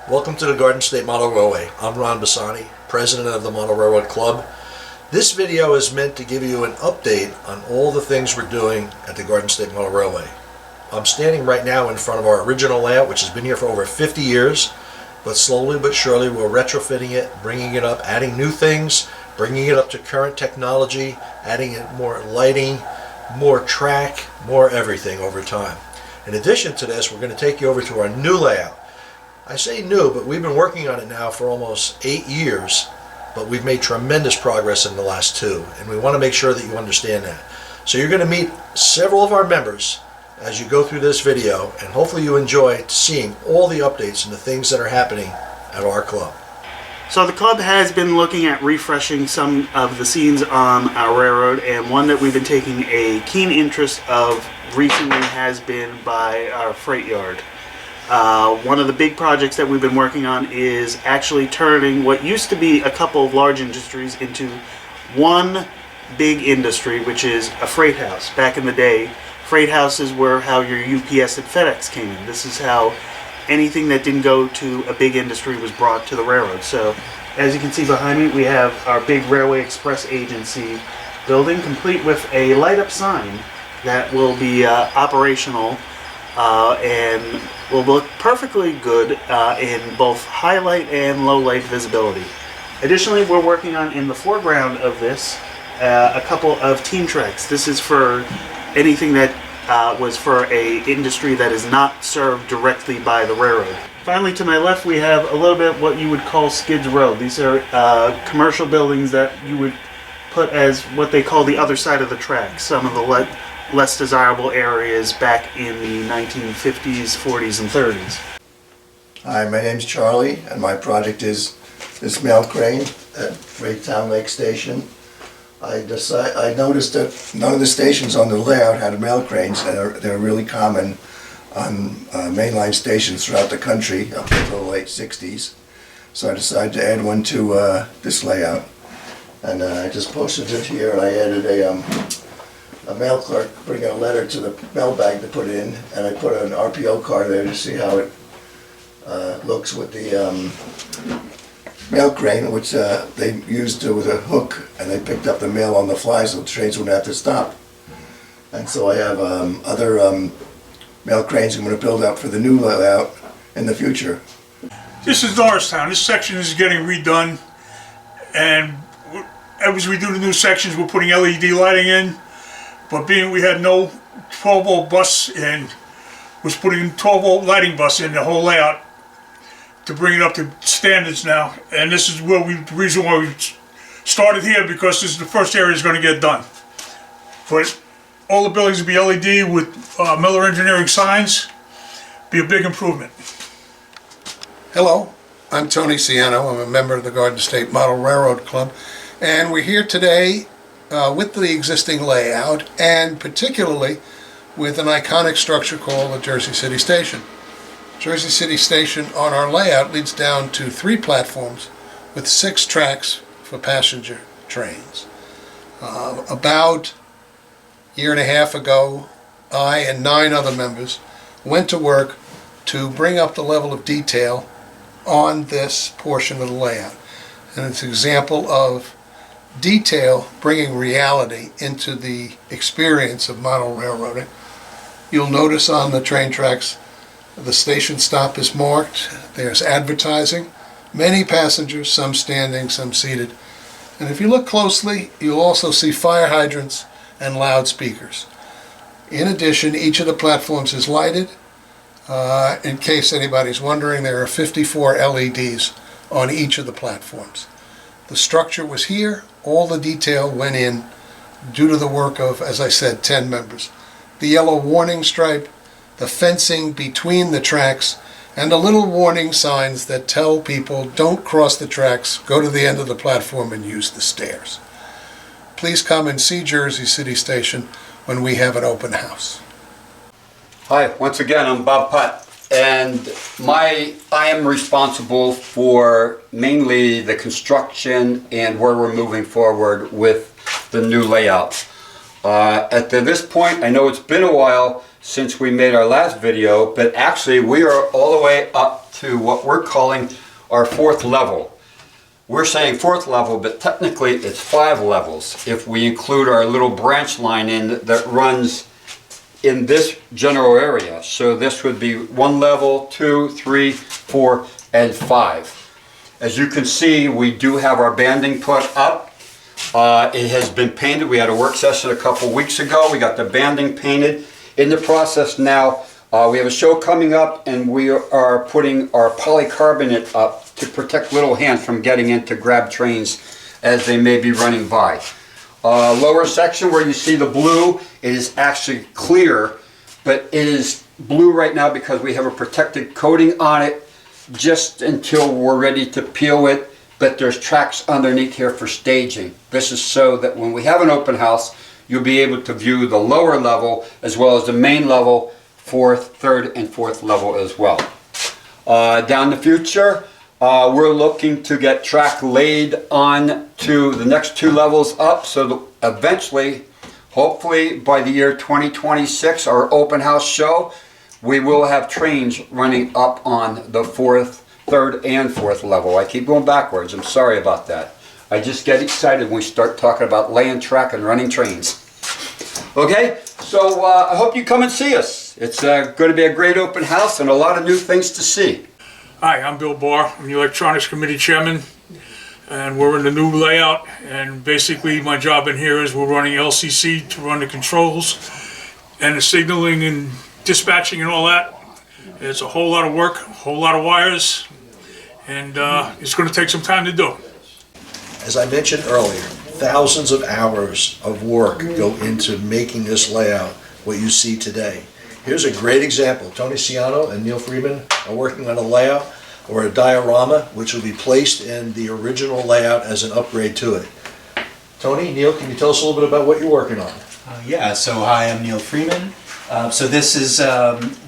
Welcome to the Garden State Model Railway. I'm Ron Bassani, President of the Model Railroad Club. This video is meant to give you an update on all the things we're doing at the Garden State Model Railway. I'm standing right now in front of our original layout, which has been here for over 50 years, but slowly but surely we're retrofitting it, bringing it up, adding new things, bringing it up to current technology, adding it more lighting, more track, more everything over time. In addition to this, we're going to take you over to our new layout. I say new, but we've been working on it now for almost 8 years, but we've made tremendous progress in the last 2, and we want to make sure that you understand that. So you're going to meet several of our members as you go through this video, and hopefully you enjoy seeing all the updates and the things that are happening at our club. So the club has been looking at refreshing some of the scenes on our railroad, and one that we've been taking a keen interest of recently has been by our freight yard. One of the big projects that we've been working on is actually turning what used to be a couple of large industries into one big industry, which is a freight house. Back in the day, freight houses were how your UPS and FedEx came in. This is how anything that didn't go to a big industry was brought to the railroad. So as you can see behind me, we have our big Railway Express Agency building, complete with a light-up sign that will be operational and will look perfectly good in both highlight and low light visibility. Additionally, we're working on, in the foreground of this, a couple of team tracks. This is for anything that was for a industry that is not served directly by the railroad. Finally, to my left, we have a little bit what you would call Skids Row. These are commercial buildings that you would put as what they call the other side of the track. Some of the less desirable areas back in the 1950s, 40s, and 30s. Hi, my name's Charlie, and my project is this mail crane at Town Lake Station. I noticed that none of the stations on the layout had mail cranes, and they're really common on mainline stations throughout the country up until the late 60s. So I decided to add one to this layout. And I just posted it here, and I added a mail clerk bringing a letter to the mail bag to put it in, and I put an RPO car there to see how it looks with the mail crane, which they used with a hook, and they picked up the mail on the fly so the trains wouldn't have to stop. And so I have other mail cranes I'm going to build up for the new layout in the future. This is Norristown. This section is getting redone, and as we do the new sections, we're putting LED lighting in. But being we had no 12-volt bus and was putting 12-volt lighting bus in the whole layout to bring it up to standards now. And this is where the reason why we started here, because this is the first area that's going to get done. But all the buildings will be LED with Miller Engineering signs. Be a big improvement. Hello, I'm Tony Ciano. I'm a member of the Garden State Model Railroad Club, and we're here today with the existing layout, and particularly with an iconic structure called the Jersey City Station. Jersey City Station on our layout leads down to 3 platforms with 6 tracks for passenger trains. About a year and a half ago, I and 9 other members went to work to bring up the level of detail on this portion of the layout. And it's an example of detail bringing reality into the experience of model railroading. You'll notice on the train tracks the station stop is marked. There's advertising, many passengers, some standing, some seated. And if you look closely, you'll also see fire hydrants and loudspeakers. In addition, each of the platforms is lighted. In case anybody's wondering, there are 54 LEDs on each of the platforms. The structure was here. All the detail went in due to the work of, as I said, 10 members. The yellow warning stripe, the fencing between the tracks, and the little warning signs that tell people don't cross the tracks, go to the end of the platform and use the stairs. Please come and see Jersey City Station when we have an open house. Hi, once again, I'm Bob Putt, and I am responsible for mainly the construction and where we're moving forward with the new layout. At this point, I know it's been a while since we made our last video, but actually we are all the way up to what we're calling our 4th level. We're saying 4th level, but technically it's 5 levels if we include our little branch line in that runs in this general area. So this would be 1 level, 2, 3, 4, and 5. As you can see, we do have our banding put up. It has been painted. We had a work session a couple weeks ago. We got the banding painted. In the process now, we have a show coming up, and we are putting our polycarbonate up to protect little hands from getting in to grab trains as they may be running by. Lower section where you see the blue, it is actually clear, but it is blue right now because we have a protected coating on it just until we're ready to peel it, but there's tracks underneath here for staging. This is so that when we have an open house, you'll be able to view the lower level as well as the main level, 4th, 3rd, and 4th level as well. Down the future, we're looking to get track laid on to the next 2 levels up, so that eventually, hopefully by the year 2026, our open house show, we will have trains running up on the 4th, 3rd, and 4th level. I keep going backwards, I'm sorry about that. I just get excited when we start talking about laying track and running trains. Okay, so I hope you come and see us. It's going to be a great open house and a lot of new things to see. Hi, I'm Bill Barr. I'm the Electronics Committee Chairman, and we're in the new layout. And basically, my job in here is we're running LCC to run the controls and the signaling and dispatching and all that. It's a whole lot of work, a whole lot of wires, and it's going to take some time to do. As I mentioned earlier, thousands of hours of work go into making this layout what you see today. Here's a great example. Tony Ciano and Neil Freeman are working on a layout or a diorama which will be placed in the original layout as an upgrade to it. Tony, Neil, can you tell us a little bit about what you're working on? Yeah, so hi, I'm Neil Freeman. So this is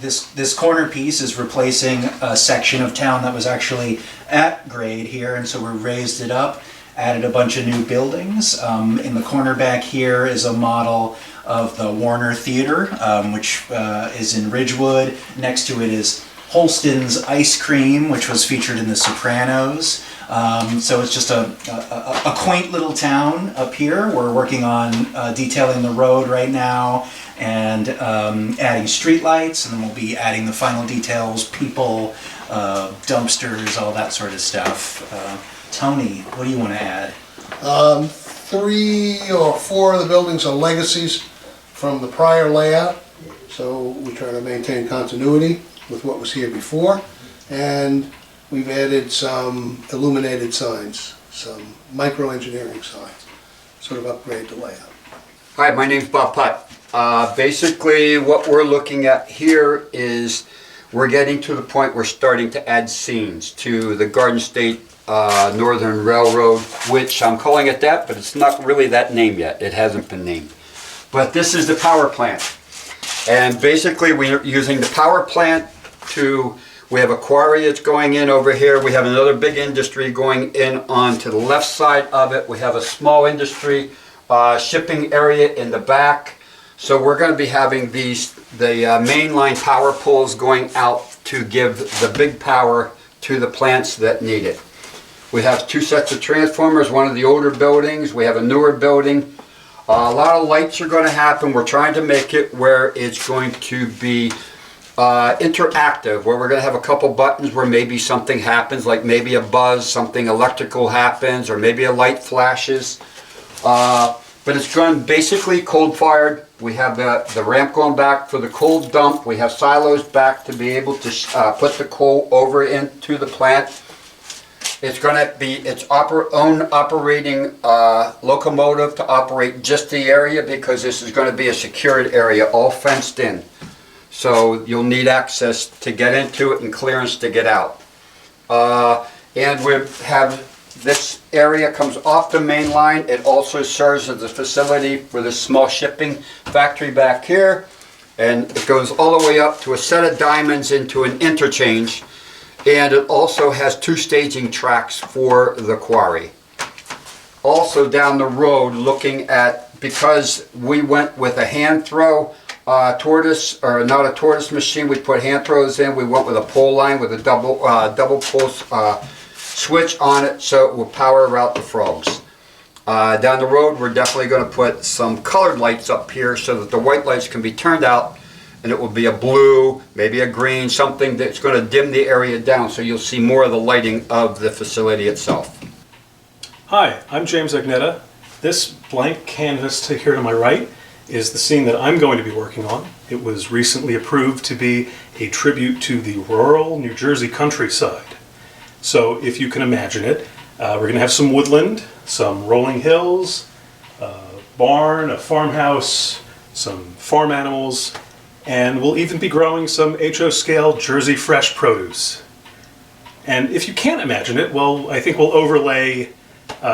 this corner piece is replacing a section of town that was actually at grade here, and so we raised it up, added a bunch of new buildings. In the corner back here is a model of the Warner Theater, which is in Ridgewood. Next to it is Holston's Ice Cream, which was featured in The Sopranos. So it's just a quaint little town up here. We're working on detailing the road right now and adding streetlights, and then we'll be adding the final details, people, dumpsters, all that sort of stuff. Tony, what do you want to add? 3 or 4 of the buildings are legacies from the prior layout, so we try to maintain continuity with what was here before, and we've added some illuminated signs, some micro-engineering signs, sort of upgrade the layout. Hi, my name's Bob Putt. Basically what we're looking at here is we're getting to the point we're starting to add scenes to the Garden State Northern Railroad, which I'm calling it that, but it's not really that name yet. It hasn't been named. But this is the power plant. And basically we're using the power plant we have a quarry that's going in over here. We have another big industry going in onto the left side of it. We have a small industry shipping area in the back. So we're going to be having the mainline power poles going out to give the big power to the plants that need it. We have 2 sets of transformers, one of the older buildings. We have a newer building. A lot of lights are going to happen. We're trying to make it where it's going to be interactive, where we're going to have a couple buttons where maybe something happens, like maybe a buzz, something electrical happens, or maybe a light flashes. But it's going basically coal-fired. We have the ramp going back for the coal dump. We have silos back to be able to put the coal over into the plant. It's going to be its own operating locomotive to operate just the area, because this is going to be a secured area, all fenced in. So you'll need access to get into it and clearance to get out. And we have this area comes off the main line. It also serves as a facility for this small shipping factory back here. And it goes all the way up to a set of diamonds into an interchange. And it also has 2 staging tracks for the quarry. Also down the road, looking at, because we went with a hand throw tortoise, or not a tortoise machine, we put hand throws in. We went with a pole line with a double pole switch on it, so it will power out the frogs. Down the road, we're definitely going to put some colored lights up here so that the white lights can be turned out, and it will be a blue, maybe a green, something that's going to dim the area down so you'll see more of the lighting of the facility itself. Hi, I'm James Agnetta. This blank canvas here to my right is the scene that I'm going to be working on. It was recently approved to be a tribute to the rural New Jersey countryside. So if you can imagine it, we're going to have some woodland, some rolling hills, a barn, a farmhouse, some farm animals, and we'll even be growing some HO scale Jersey fresh produce. And if you can't imagine it, well, I think we'll overlay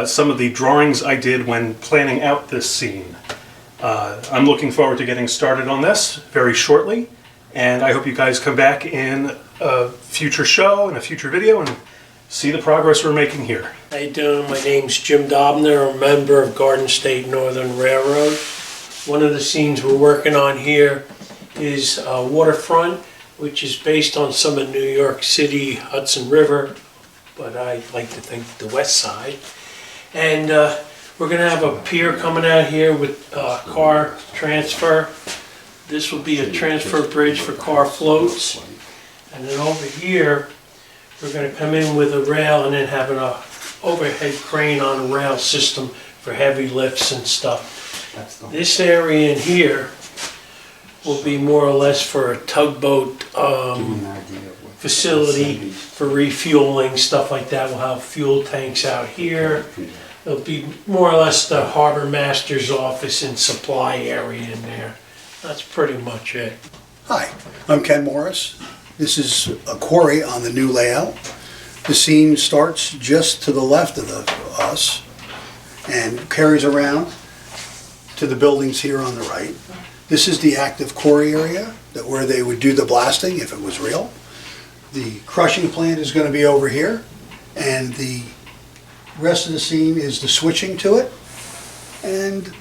some of the drawings I did when planning out this scene. I'm looking forward to getting started on this very shortly, and I hope you guys come back in a future show and a future video and see the progress we're making here. How you doing? My name's Jim Dobner, a member of Garden State Northern Railroad. One of the scenes we're working on here is waterfront, which is based on some of New York City, Hudson River, but I like to think the west side. And we're going to have a pier coming out here with car transfer. This will be a transfer bridge for car floats. And then over here, we're going to come in with a rail and then have an overhead crane on a rail system for heavy lifts and stuff. This area in here will be more or less for a tugboat facility for refueling, stuff like that. We'll have fuel tanks out here. There'll be more or less the harbor master's office and supply area in there. That's pretty much it. Hi, I'm Ken Morris. This is a quarry on the new layout. The scene starts just to the left of us and carries around to the buildings here on the right. This is the active quarry area where they would do the blasting if it was real. The crushing plant is going to be over here, and the rest of the scene is the switching to it. And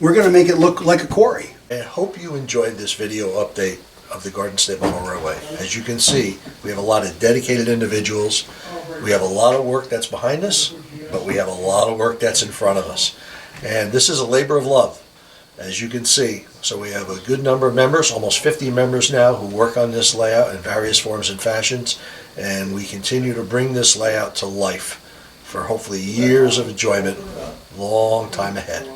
we're going to make it look like a quarry. I hope you enjoyed this video update of the Garden State Model Railway. As you can see, we have a lot of dedicated individuals. We have a lot of work that's behind us, but we have a lot of work that's in front of us. And this is a labor of love, as you can see. So we have a good number of members, almost 50 members now, who work on this layout in various forms and fashions. And we continue to bring this layout to life for hopefully years of enjoyment, long time ahead.